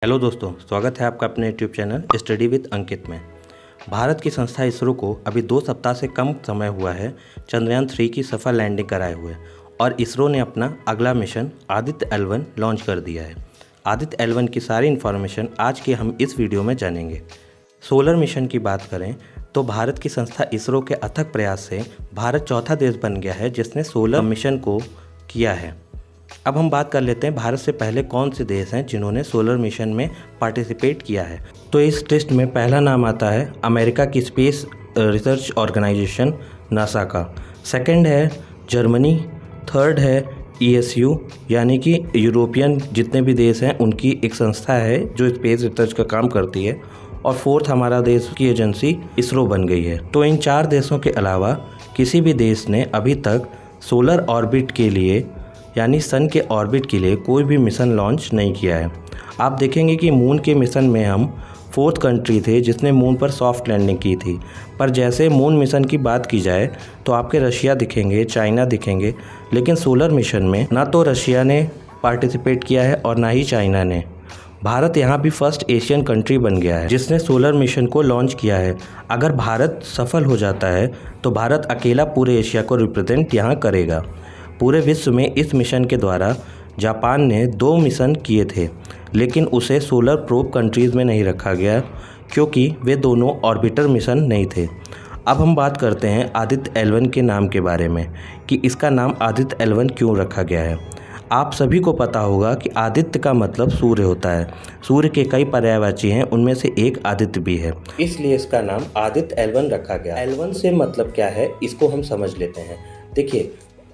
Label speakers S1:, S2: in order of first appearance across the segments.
S1: Hello दोस्तों, स्वागत है आपका अपने यूट्यूब चैनल स्टडी विद अंकित में। भारत की संस्था इसरो को अभी 2 सप्ताह से कम समय हुआ है चंद्रयान 3 की सफल लैंडिंग कराए हुए और इसरो ने अपना अगला मिशन आदित्य L1 लॉन्च कर दिया है। आदित्य L1 की सारी इन्फॉर्मेशन आज के हम इस वीडियो में जानेंगे। सोलर मिशन की बात करें तो भारत की संस्था इसरो के अथक प्रयास से भारत चौथा देश बन गया है जिसने सोलर मिशन को किया है। अब हम बात कर लेते हैं भारत से पहले कौन से देश हैं जिन्होंने सोलर मिशन में पार्टिसिपेट किया है। तो इस लिस्ट में पहला नाम आता है अमेरिका की स्पेस रिसर्च ऑर्गेनाइजेशन नासा का। सेकंड है जर्मनी। थर्ड है ESU यानी कि यूरोपियन जितने भी देश हैं उनकी एक संस्था है जो स्पेस रिसर्च का काम करती है। और फोर्थ हमारा देश की एजेंसी इसरो बन गई है। तो इन 4 देशों के अलावा किसी भी देश ने अभी तक सोलर ऑर्बिट के लिए यानी सन के ऑर्बिट के लिए कोई भी मिशन लॉन्च नहीं किया है। आप देखेंगे कि मून के मिशन में हम 4th कंट्री थे जिसने मून पर सॉफ्ट लैंडिंग की थी। पर जैसे मून मिशन की बात की जाए तो आपके रशिया दिखेंगे, चाइना दिखेंगे, लेकिन सोलर मिशन में ना तो रशिया ने पार्टिसिपेट किया है और ना ही चाइना ने। भारत यहाँ भी फर्स्ट एशियन कंट्री बन गया है जिसने सोलर मिशन को लॉन्च किया है। अगर भारत सफल हो जाता है तो भारत अकेला पूरे एशिया को रिप्रेजेंट यहाँ करेगा। पूरे विश्व में इस मिशन के द्वारा जापान ने 2 मिशन किए थे, लेकिन उसे सोलर प्रोब कंट्रीज़ में नहीं रखा गया क्योंकि वे दोनों ऑर्बिटर मिशन नहीं थे। अब हम बात करते हैं आदित्य L1 के नाम के बारे में कि इसका नाम आदित्य L1 क्यों रखा गया है। आप सभी को पता होगा कि आदित्य का मतलब सूर्य होता है। सूर्य के कई पर्यायवाची हैं, उनमें से एक आदित्य भी है, इसलिए इसका नाम आदित्य L1 रखा गया। L1 से मतलब क्या है इसको हम समझ लेते हैं। देखिए,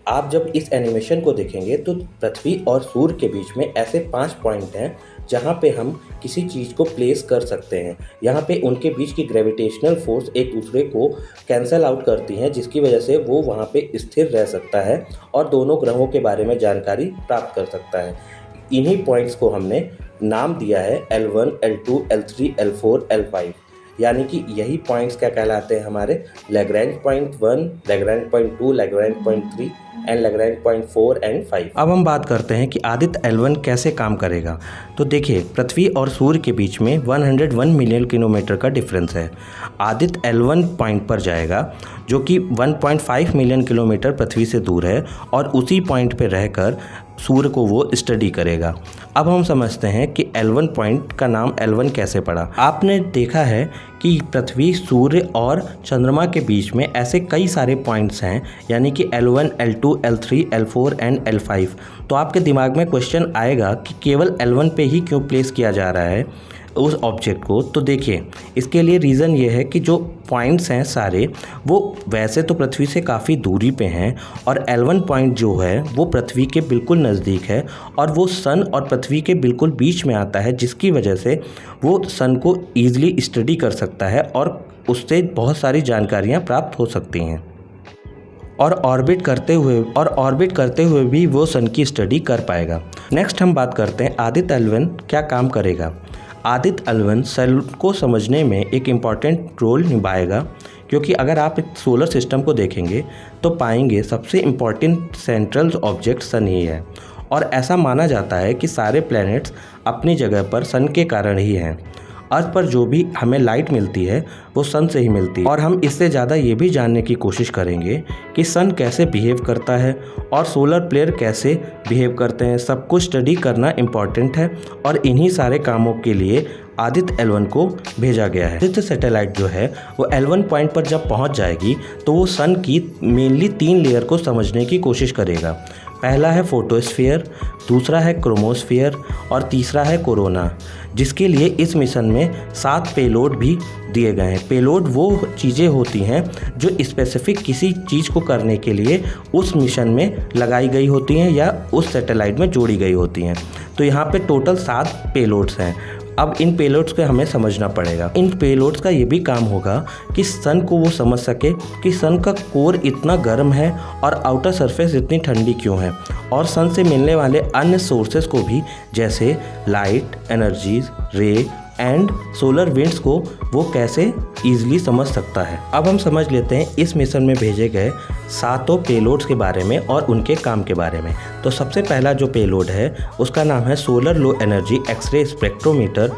S1: आप जब इस एनिमेशन को देखेंगे तो पृथ्वी और सूर्य के बीच में ऐसे 5 पॉइंट हैं जहाँ पे हम किसी चीज़ को प्लेस कर सकते हैं। यहाँ पे उनके बीच की ग्रेविटेशनल फोर्स एक दूसरे को कैंसल आउट करती हैं, जिसकी वजह से वो वहाँ पे स्थिर रह सकता है और दोनों ग्रहों के बारे में जानकारी प्राप्त कर सकता है। इन्हीं पॉइंट्स को हमने नाम दिया है L1, L2, L3, L4, L5, यानी कि यही पॉइंट्स क्या कहलाते हैं हमारे Lagrange point 1, Lagrange point 2, Lagrange point 3 and Lagrange point 4 and 5। अब हम बात करते हैं कि आदित्य L1 कैसे काम करेगा। तो देखिए, पृथ्वी और सूर्य के बीच में 101 मिलियन किलोमीटर का डिफरेंस है। आदित्य L1 पॉइंट पर जाएगा जो कि 1.5 मिलियन किलोमीटर पृथ्वी से दूर है और उसी पॉइंट पर रहकर सूर्य को वो स्टडी करेगा। अब हम समझते हैं कि L1 पॉइंट का नाम L1 कैसे पड़ा। आपने देखा है कि पृथ्वी, सूर्य और चंद्रमा के बीच में ऐसे कई सारे पॉइंट्स हैं, यानी कि L1, L2, L3, L4 and L5। तो आपके दिमाग में क्वेश्चन आएगा कि केवल L1 पे ही क्यों प्लेस किया जा रहा है उस ऑब्जेक्ट को। तो देखिए, इसके लिए रीज़न ये है कि जो पॉइंट्स हैं सारे वो वैसे तो पृथ्वी से काफ़ी दूरी पे हैं और L1 पॉइंट जो है वो पृथ्वी के बिल्कुल नज़दीक है और वो सन और पृथ्वी के बिल्कुल बीच में आता है, जिसकी वजह से वो सन को ईजिली स्टडी कर सकता है और उससे बहुत सारी जानकारियाँ प्राप्त हो सकती हैं और ऑर्बिट करते हुए भी वो सन की स्टडी कर पाएगा। नेक्स्ट हम बात करते हैं आदित्य L1 क्या काम करेगा। आदित्य L1 सेल को समझने में एक इम्पॉर्टेंट रोल निभाएगा, क्योंकि अगर आप एक सोलर सिस्टम को देखेंगे तो पाएंगे सबसे इम्पॉर्टेंट सेंट्रल ऑब्जेक्ट सन ही है और ऐसा माना जाता है कि सारे प्लैनेट्स अपनी जगह पर सन के कारण ही हैं। अर्थ पर जो भी हमें लाइट मिलती है वो सन से ही मिलती है और हम इससे ज़्यादा ये भी जानने की कोशिश करेंगे कि सन कैसे बिहेव करता है और सोलर प्लेयर कैसे बिहेव करते हैं। सब कुछ स्टडी करना इम्पॉर्टेंट है और इन्हीं सारे कामों के लिए आदित्य L1 को भेजा गया है। आदित्य सैटेलाइट जो है वो L1 पॉइंट पर जब पहुंच जाएगी तो वो सन की मेनली 3 लेयर को समझने की कोशिश करेगा। पहला है फोटोस्फीयर, दूसरा है क्रोमोस्फीयर और तीसरा है कोरोना, जिसके लिए इस मिशन में 7 पेलोड भी दिए गए हैं। पेलोड वो चीज़ें होती हैं जो स्पेसिफिक किसी चीज़ को करने के लिए उस मिशन में लगाई गई होती हैं या उस सैटेलाइट में जोड़ी गई होती हैं। तो यहाँ पे टोटल 7 पेलोड्स हैं। अब इन पेलोड्स को हमें समझना पड़ेगा। इन पेलोड्स का ये भी काम होगा कि सन को वो समझ सके कि सन का कोर इतना गर्म है और आउटर सरफेस इतनी ठंडी क्यों है, और सन से मिलने वाले अन्य सोर्सेस को भी, जैसे लाइट, एनर्जीज, रे एंड सोलर विंड्स को वो कैसे ईजिली समझ सकता है। अब हम समझ लेते हैं इस मिशन में भेजे गए 7 पेलोड्स के बारे में और उनके काम के बारे में। तो सबसे पहला जो पेलोड है उसका नाम है solar low energy X ray spectrometer,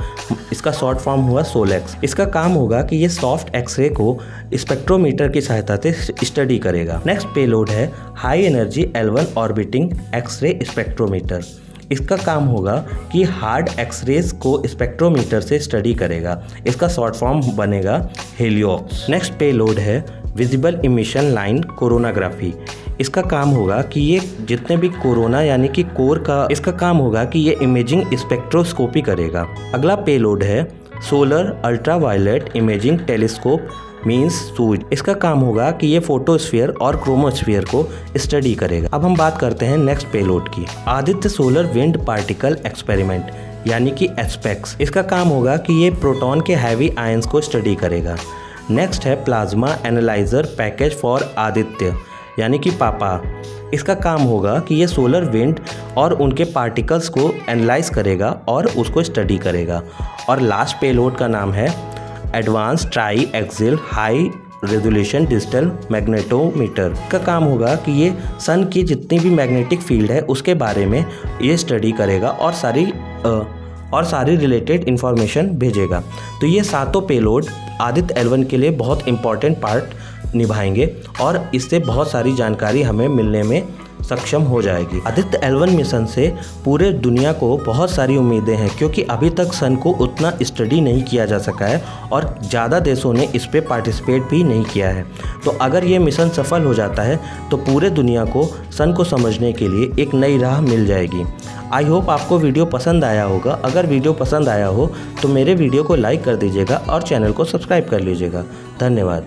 S1: इसका शॉर्ट फॉर्म हुआ सोलेक्स। इसका काम होगा कि ये सॉफ्ट एक्सरे को स्पेक्ट्रोमीटर की सहायता से स्टडी करेगा। नेक्स्ट पेलोड है high energy L1 orbiting X ray spectrometer. इसका काम होगा कि हार्ड एक्सरेज को स्पेक्ट्रोमीटर से स्टडी करेगा। इसका शॉर्ट फॉर्म बनेगा हेलियोक्स। नेक्स्ट पेलोड है विजिबल इमिशन लाइन कोरोनाग्राफी। इसका काम होगा कि ये जितने भी कोरोना यानी कि कोर का इसका काम होगा कि ये इमेजिंग स्पेक्ट्रोस्कोपी करेगा। अगला पेलोड है solar ultraviolet imaging telescope means SUIT. इसका काम होगा कि ये फोटोस्फीयर और क्रोमोस्फीयर को स्टडी करेगा। अब हम बात करते हैं नेक्स्ट पेलोड की, Aditya solar wind particle experiment यानी कि एस्पेक्स। इसका काम होगा कि ये प्रोटॉन के हैवी आयंस को स्टडी करेगा। नेक्स्ट है plasma analyser package for Aditya यानी कि पापा। इसका काम होगा कि ये सोलर विंड और उनके पार्टिकल्स को एनालाइज करेगा और उसको स्टडी करेगा। और लास्ट पेलोड का नाम है advance try axial high resolution digital magnetometer. का काम होगा कि ये सन की जितनी भी मैग्नेटिक फील्ड है उसके बारे में ये स्टडी करेगा और सारी रिलेटेड इन्फॉर्मेशन भेजेगा। तो ये 7 पेलोड आदित्य L1 के लिए बहुत इंपॉर्टेंट पार्ट निभाएंगे और इससे बहुत सारी जानकारी हमें मिलने में सक्षम हो जाएगी। आदित्य L1 मिशन से पूरे दुनिया को बहुत सारी उम्मीदें हैं, क्योंकि अभी तक सन को उतना स्टडी नहीं किया जा सका है और ज़्यादा देशों ने इस पे पार्टिसिपेट भी नहीं किया है। तो अगर ये मिशन सफल हो जाता है तो पूरे दुनिया को सन को समझने के लिए एक नई राह मिल जाएगी। आई होप आपको वीडियो पसंद आया होगा। अगर वीडियो पसंद आया हो तो मेरे वीडियो को लाइक कर दीजिएगा और चैनल को सब्सक्राइब कर लीजिएगा। धन्यवाद।